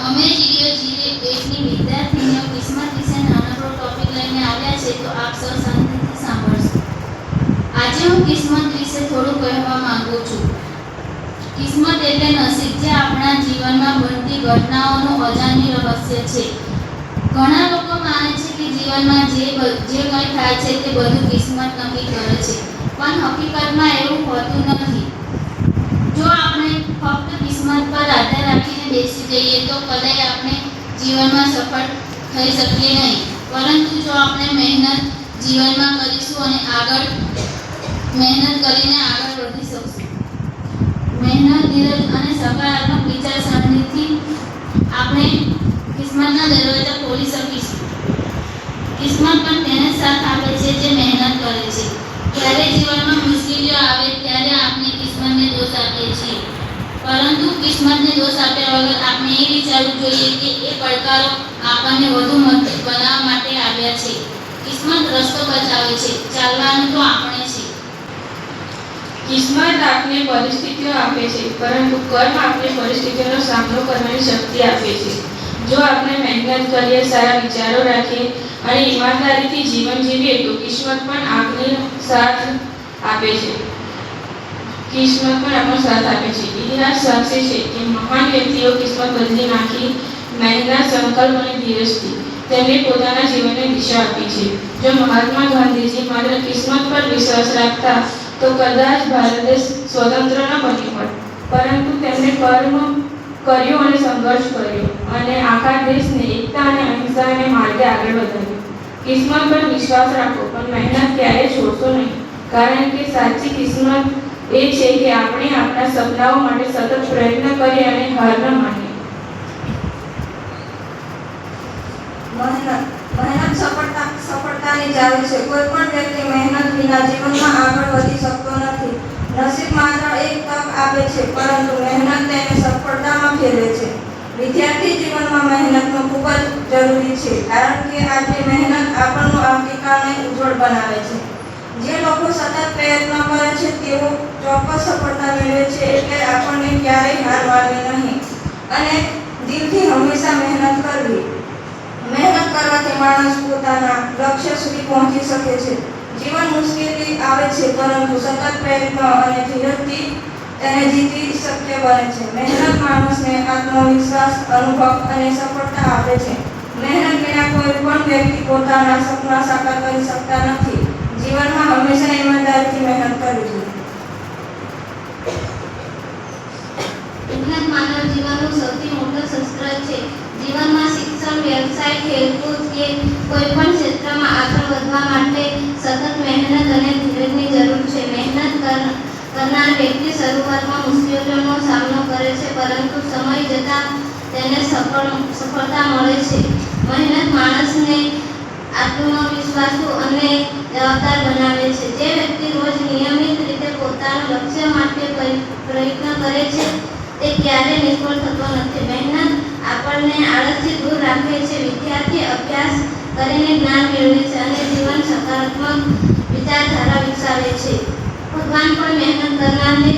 અમે જીડીઓ જીરે 1ની વિદ્યાર્થીનીઓ કિસ્મત વિશે નાનકડો ટોપિક લઈને આવ્યા છે, તો આપ સૌ શાંતિથી સાંભળશો. આજે હું કિસ્મત વિશે થોડું કહેવા માંગુ છું. કિસ્મત એટલે નસીબ, જે આપણા જીવનમાં બનતી ઘટનાઓનું અજાણ્યું રહસ્ય છે. ઘણા લોકો માને છે કે જીવનમાં જે કંઈ થાય છે તે બધું કિસ્મત નક્કી કરે છે, પણ હકીકતમાં એવું હોતું નથી. જો આપણે ફક્ત કિસ્મત પર આધાર રાખીને બેસી જઈએ તો કદાચ આપણે જીવનમાં સફળ થઈ શકીએ નહીં. પરંતુ જો આપણે મહેનત જીવનમાં કરીશું અને મહેનત કરીને આગળ વધી શકશું. મહેનત, ધીરજ અને સકારાત્મક વિચારસરણીથી આપણે કિસ્મતના દરવાજા ખોલી શકીશું. કિસ્મત પણ તેને સાથ આપે છે જે મહેનત કરે છે. જ્યારે જીવનમાં મુશ્કેલીઓ આવે ત્યારે આપણે કિસ્મતને દોષ આપીએ છીએ, પરંતુ કિસ્મતને દોષ આપ્યા વગર આપણે એ વિચારવું જોઈએ કે એ પડકારો આપણને વધુ મજબૂત બનાવવા માટે આવ્યા છે. કિસ્મત રસ્તો બતાવે છે, ચાલવાનું તો આપણે છે. કિસ્મત આપને પરિસ્થિતિઓ આપે છે, પરંતુ કર્મ આપને પરિસ્થિતિઓનો સામનો કરવાની શક્તિ આપે છે. જો આપણે મહેનત કરીએ, સારા વિચારો રાખીએ અને ઈમાનદારીથી જીવન જીવીએ તો કિસ્મત પણ આપણને સાથ આપે છે. ઇતિહાસ સાક્ષી છે કે મહાન વ્યક્તિઓ કિસ્મત બદલી નાખી મહેનત, સંકલ્પ અને ધીરજથી તેમણે પોતાના જીવનને દિશા આપી છે. જો મહાત્મા ગાંધીજી માત્ર કિસ્મત પર વિશ્વાસ રાખતા તો કદાચ ભારત દેશ સ્વતંત્ર ન બની હોત, પરંતુ તેમણે કર્મ કર્યું અને સંઘર્ષ કર્યો અને આખા દેશને એકતા અને અહિંસાને માર્ગે આગળ વધાર્યો. કિસ્મત પર વિશ્વાસ રાખો, પણ મહેનત ક્યારેય છોડશો નહીં, કારણ કે સાચી કિસ્મત એ છે કે આપણે આપણા સપનાઓ માટે સતત પ્રયત્ન કરીએ અને હાર ન માનીએ. મહેનત સફળતાની ચાવી છે. કોઈ પણ વ્યક્તિ મહેનત વિના જીવનમાં આગળ વધી શકતો નથી. નસીબ માત્ર એક તક આપે છે, પરંતુ મહેનત તેને સફળતામાં ફેરવે છે. વિદ્યાર્થી જીવનમાં મહેનતનું ખૂબ જ જરૂરી છે, કારણ કે આજની મહેનત આપણનું આવતીકાલને ઉજ્જવળ બનાવે છે. જે લોકો સતત પ્રયત્ન કરે છે તેઓ ચોક્કસ સફળતા મેળવે છે. એટલે આપણને ક્યારેય હાર માનવી નહીં અને દિલથી હંમેશા મહેનત કરવી. મહેનત કરવાથી માણસ પોતાના લક્ષ્ય સુધી પહોંચી શકે છે. જીવન મુશ્કેલી આવે છે, પરંતુ સતત પ્રયત્ન અને ધીરજથી તેને જીતવી શક્ય બને છે. મહેનત માણસને આત્મવિશ્વાસ, અનુભવ અને સફળતા આપે છે. મહેનત વિના કોઈ પણ વ્યક્તિ પોતાના સપના સાકાર કરી શકતા નથી. જીવનમાં હંમેશા ઈમાનદારીથી મહેનત કરવી જોઈએ. મહેનત માનવ જીવનનું સૌથી મોટું શસ્ત્ર છે. જીવનમાં શિક્ષણ, વ્યવસાય, ખેલકૂદ કે કોઈ પણ ક્ષેત્રમાં આગળ વધવા માટે સતત મહેનત અને ધીરજની જરૂર છે. મહેનત કરનાર વ્યક્તિ શરૂઆતમાં મુશ્કેલીઓનો સામનો કરે છે, પરંતુ સમય જતાં તેને સફળતા મળે છે. મહેનત માણસને આત્મવિશ્વાસુ અને જવાબદાર બનાવે છે. જે વ્યક્તિ રોજ નિયમિત રીતે પોતાના લક્ષ્ય માટે પ્રયત્ન કરે છે તે ક્યારેય નિષ્ફળ થતો નથી. મહેનત આપણને આળસથી દૂર રાખે છે. વિદ્યાર્થી અભ્યાસ કરીને જ્ઞાન મેળવે છે અને જીવન સકારાત્મક વિચારધારા વિકસાવે છે. ભગવાન પણ મહેનત કરનારને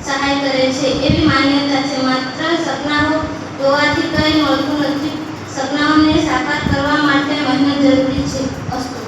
સહાય કરે છે એવી માન્યતા છે. માત્ર સપનાઓ જોવાથી કંઈ મળતું નથી. સપનાઓને સાકાર કરવા માટે મહેનત જરૂરી છે. અસ્તુ.